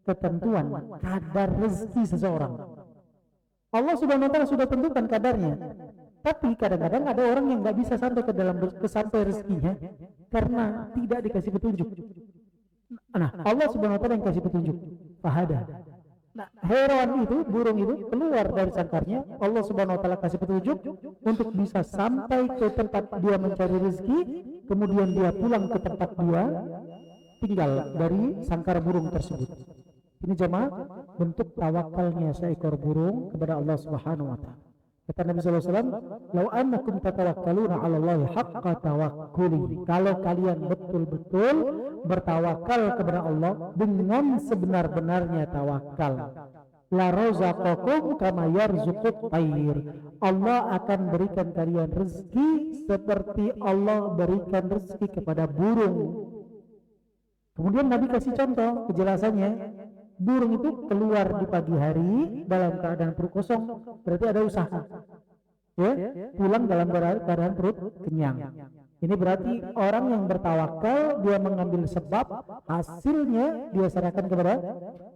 ketentuan kadar rezeki seseorang. Allah Subhanahu wa taala sudah tentukan kadarnya. Tapi kadang-kadang ada orang yang nggak bisa sampai ke dalam sampai rezekinya karena tidak dikasih petunjuk. Nah, Allah Subhanahu wa taala yang kasih petunjuk. Fahada. Nah, hewan itu, burung itu keluar dari sangkarnya, Allah Subhanahu wa taala kasih petunjuk untuk bisa sampai ke tempat dia mencari rezeki, kemudian dia pulang ke tempat dia tinggal dari sangkar burung tersebut. Ini jemaah bentuk tawakalnya seekor burung kepada Allah Subhanahu wa taala. Kata Nabi sallallahu alaihi wasallam, "Lau annakum tatawakkaluna 'ala Allahi haqqa tawakkuli." Kalau kalian betul-betul bertawakal kepada Allah dengan sebenar-benarnya tawakal, la razaqakum kama yarzuqut tayr. Allah akan berikan kalian rezeki seperti Allah berikan rezeki kepada burung. Kemudian Nabi kasih contoh kejelasannya, burung itu keluar di pagi hari dalam keadaan perut kosong, berarti ada usaha. Ya, pulang dalam keadaan perut kenyang. Ini berarti orang yang bertawakal, dia mengambil sebab, hasilnya dia serahkan kepada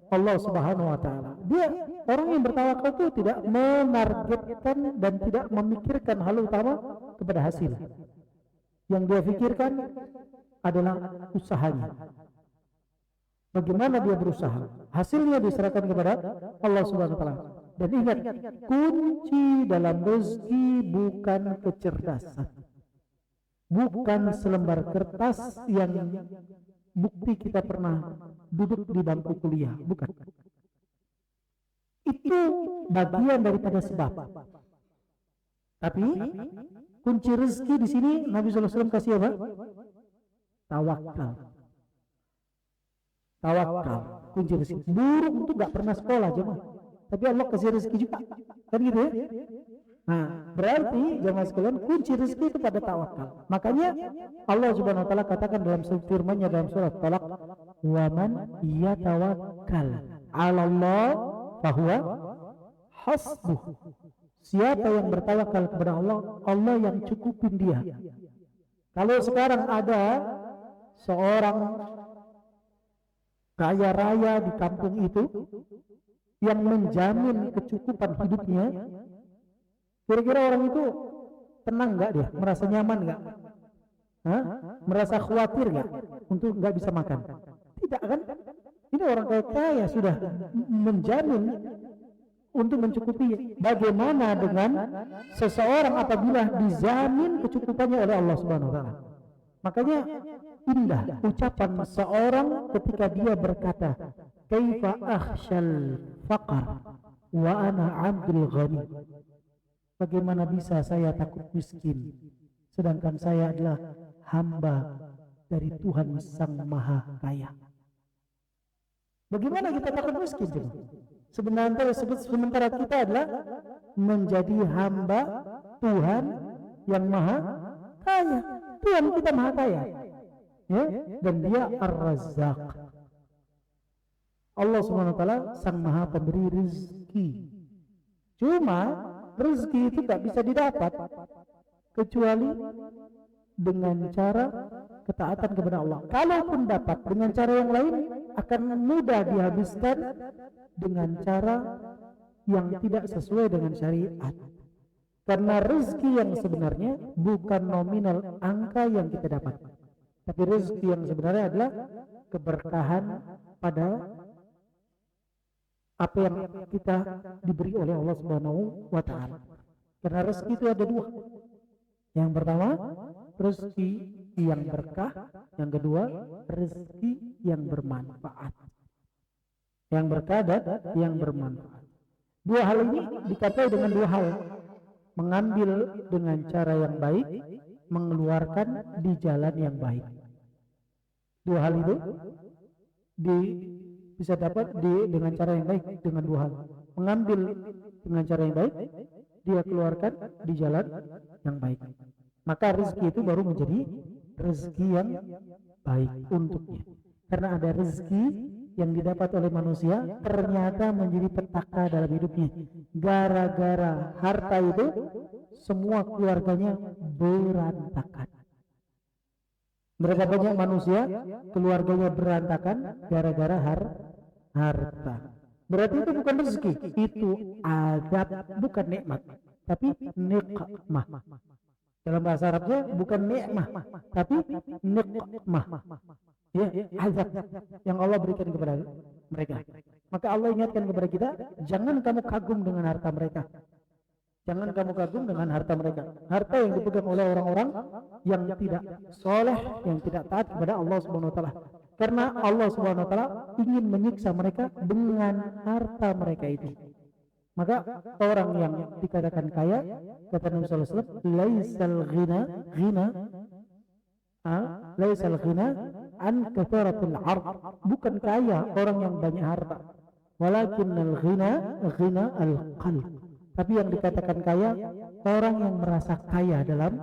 Allah Subhanahu wa taala. Dia orang yang bertawakal itu tidak menargetkan dan tidak memikirkan hal utama kepada hasil. Yang dia pikirkan adalah usahanya. Bagaimana dia berusaha, hasilnya diserahkan kepada Allah Subhanahu wa taala. Dan ingat, kunci dalam rezeki bukan kecerdasan, bukan selembar kertas yang bukti kita pernah duduk di bangku kuliah, bukan. Itu bagian daripada sebab. Tapi kunci rezeki di sini Nabi sallallahu alaihi wasallam kasih apa? Tawakal. Tawakal, kunci rezeki. Burung itu nggak pernah sekolah jemaah, tapi Allah kasih rezeki juga, kan gitu ya. Nah, berarti jemaah sekalian kunci rezeki itu pada tawakal. Makanya Allah Subhanahu wa taala katakan dalam firman-Nya dalam surat Talaq, "Wa man yatawakkal 'ala Allah fahuwa hasbuh." Siapa yang bertawakal kepada Allah, Allah yang cukupin dia. Kalau sekarang ada seorang kaya raya di kampung itu yang menjamin kecukupan hidupnya, kira-kira orang itu tenang nggak dia? Merasa nyaman nggak? Merasa khawatir nggak untuk nggak bisa makan? Tidak kan? Ini orang kaya sudah menjamin untuk mencukupi. Bagaimana dengan seseorang apabila dijamin kecukupannya oleh Allah Subhanahu wa taala? Makanya indah ucapan seorang ketika dia berkata, "Kaifa akhshal faqar wa ana 'abdul ghani." Bagaimana bisa saya takut miskin sedangkan saya adalah hamba dari Tuhan Sang Maha Kaya? Bagaimana kita takut miskin? Sementara kita adalah menjadi hamba Tuhan yang Maha Kaya. Tuhan kita Maha Kaya, ya, dan Dia Ar-Razzaq. Allah Subhanahu wa taala Sang Maha Pemberi rezeki. Cuma rezeki itu tidak bisa didapat kecuali dengan cara ketaatan kepada Allah. Kalaupun dapat dengan cara yang lain, akan mudah dihabiskan dengan cara yang tidak sesuai dengan syariat. Karena rezeki yang sebenarnya bukan nominal angka yang kita dapat, tapi rezeki yang sebenarnya adalah keberkahan pada apa yang kita diberi oleh Allah Subhanahu wa taala. Karena rezeki itu ada dua. Yang pertama, rezeki yang berkah, yang kedua, rezeki yang bermanfaat. Yang berkah dan yang bermanfaat. Dua hal ini dikatai dengan dua hal. Mengambil dengan cara yang baik, mengeluarkan di jalan yang baik. Dua hal itu bisa dapat dengan cara yang baik dengan dua hal. Mengambil dengan cara yang baik, dia keluarkan di jalan yang baik. Maka rezeki itu baru menjadi rezeki yang baik untuknya. Karena ada rezeki yang didapat oleh manusia ternyata menjadi petaka dalam hidupnya. Gara-gara harta itu semua keluarganya berantakan. Berapa banyak manusia keluarganya berantakan gara-gara harta. Berarti itu bukan rezeki, itu adab, bukan nikmat, tapi nikmah. Dalam bahasa Arabnya bukan nikmah, tapi nikmah. Ya, azab yang Allah berikan kepada mereka. Maka Allah ingatkan kepada kita, jangan kamu kagum dengan harta mereka. Jangan kamu kagum dengan harta mereka. Harta yang dipegang oleh orang-orang yang tidak soleh, yang tidak taat kepada Allah Subhanahu wa taala. Karena Allah Subhanahu wa taala ingin menyiksa mereka dengan harta mereka itu. Maka orang yang dikatakan kaya, kata Nabi sallallahu alaihi wasallam, laisal ghina an katharatil 'ard. Bukan kaya orang yang banyak harta. Walakinnal ghina al-qalb. Tapi yang dikatakan kaya orang yang merasa kaya dalam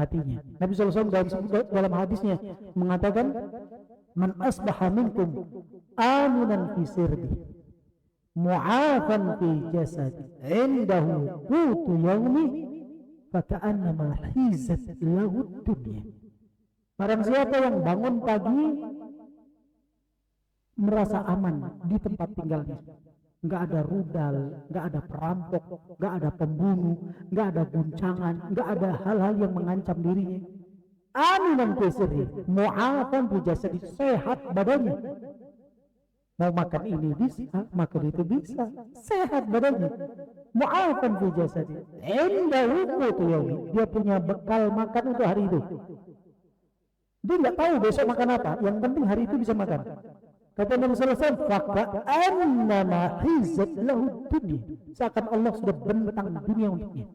hatinya. Nabi sallallahu alaihi wasallam dalam hadisnya mengatakan, "Man asbaha minkum aminan fi sirbi, mu'afan fi jasadi, indahu qutu yaumi, faka'annama hizat lahu dunya." Barang siapa yang bangun pagi merasa aman di tempat tinggalnya, nggak ada rudal, nggak ada perampok, nggak ada pembunuh, nggak ada guncangan, nggak ada hal-hal yang mengancam dirinya. Aminan fi sirri, mu'afan fi jasadi, sehat badannya. Mau makan ini bisa, makan itu bisa, sehat badannya. Mu'afan fi jasadi, indahu qutu yaumi, dia punya bekal makan untuk hari itu. Dia nggak tahu besok makan apa, yang penting hari itu bisa makan. Kata Nabi sallallahu alaihi wasallam, "Faka'annama hizat lahu dunya." Seakan Allah sudah bentang dunia untuknya.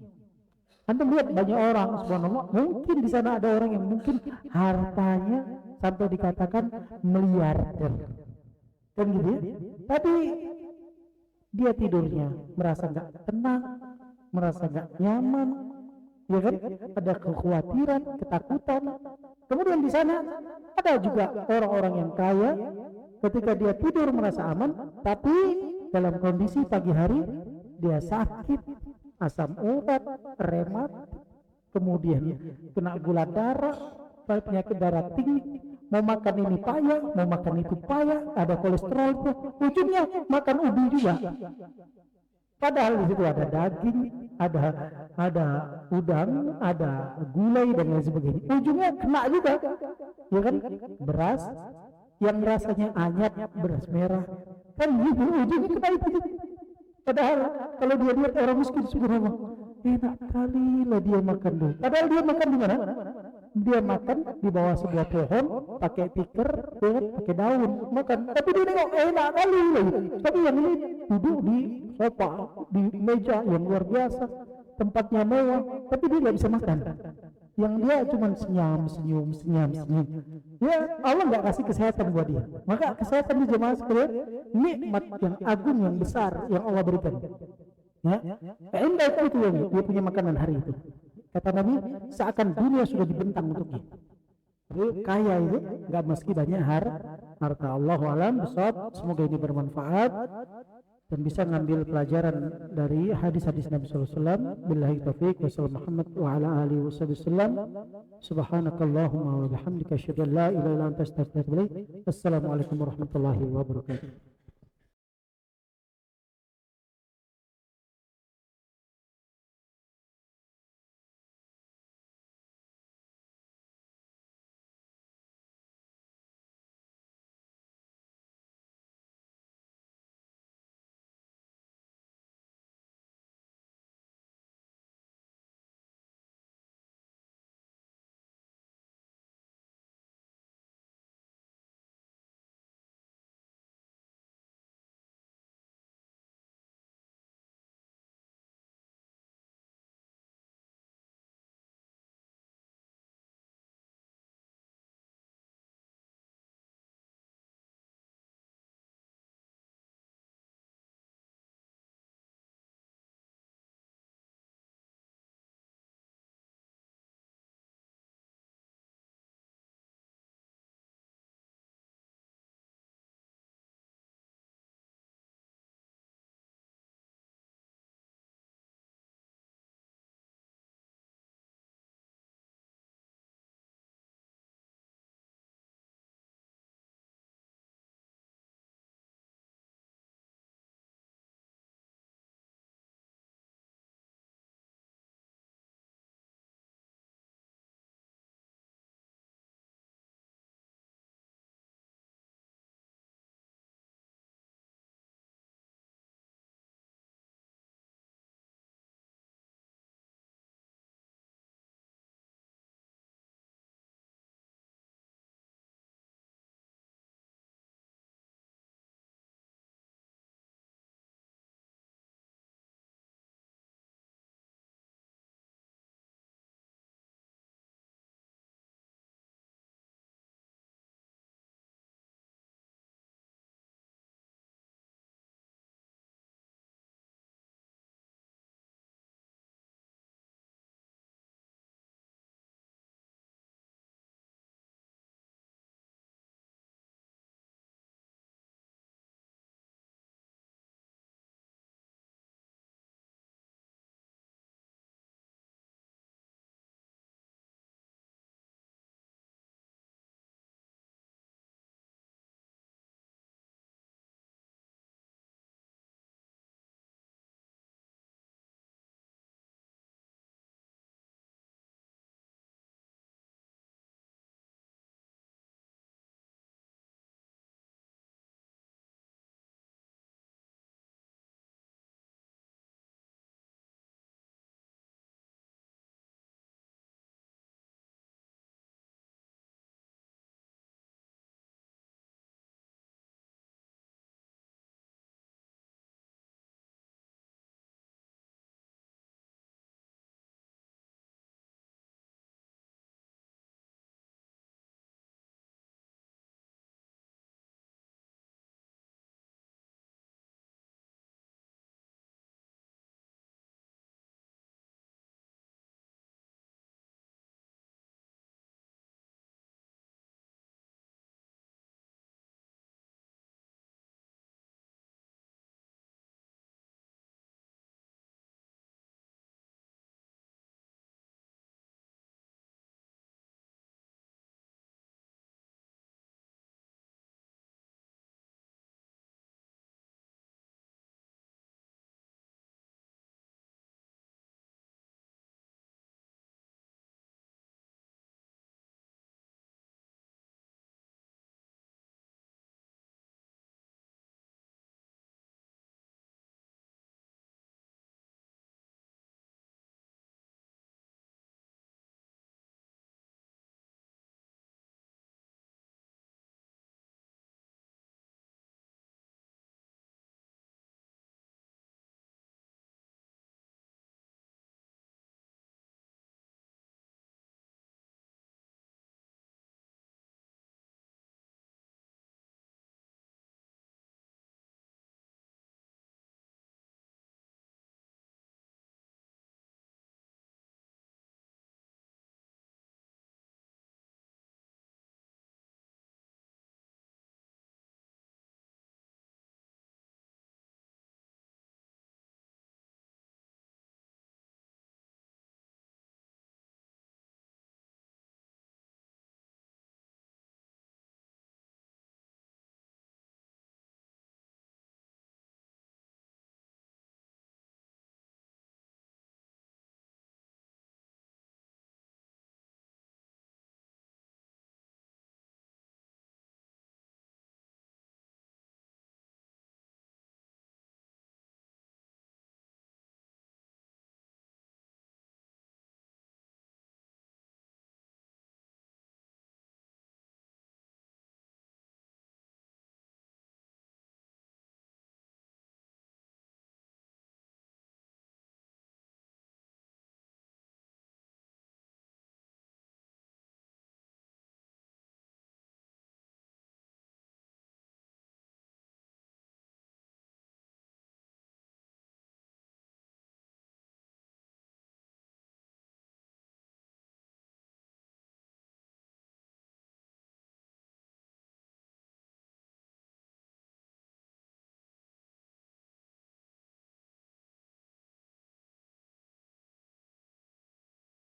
Antum lihat banyak orang, subhanallah, mungkin di sana ada orang yang mungkin hartanya sampai dikatakan miliarder. Kan gitu ya? Tapi dia tidurnya merasa nggak tenang, merasa nggak nyaman, ya kan? Ada kekhawatiran, ketakutan. Kemudian di sana ada juga orang-orang yang kaya, ketika dia tidur merasa aman, tapi dalam kondisi pagi hari dia sakit, asam urat, remat, kemudian kena gula darah, penyakit darah tinggi, mau makan ini payah, mau makan itu payah, ada kolesterol, ujungnya makan ubi juga. Padahal di situ ada daging, ada udang, ada gulai dan lain sebagainya. Ujungnya kena juga, ya kan? Beras yang rasanya anyap, beras merah, kan gitu, ujungnya kena itu. Padahal kalau dia lihat orang miskin, subhanallah, enak kali lah dia makan dulu. Padahal dia makan di mana? Dia makan di bawah sebuah pohon, pakai tikar, pakai daun, makan. Tapi dia nengok enak kali lah. Tapi yang ini duduk di sofa, di meja yang luar biasa, tempatnya mewah, tapi dia nggak bisa makan. Yang dia cuma senyum. Ya Allah nggak kasih kesehatan buat dia. Maka kesehatan di jemaah sekalian, nikmat yang agung, yang besar yang Allah berikan. Ya, indah itu yang dia punya makanan hari itu. Kata Nabi, seakan dunia sudah dibentang untuknya. Jadi kaya itu nggak meski banyak harta. Allahu a'lam bishawab. Semoga ini bermanfaat dan bisa ngambil pelajaran dari hadis-hadis Nabi sallallahu alaihi wasallam. Billahi taufiq wa sallallahu Muhammad wa ala alihi wasallam. Subhanakallahumma wa bihamdika asyhadu an la ilaha illa anta astaghfiruka wa atubu ilaik. Assalamualaikum warahmatullahi wabarakatuh.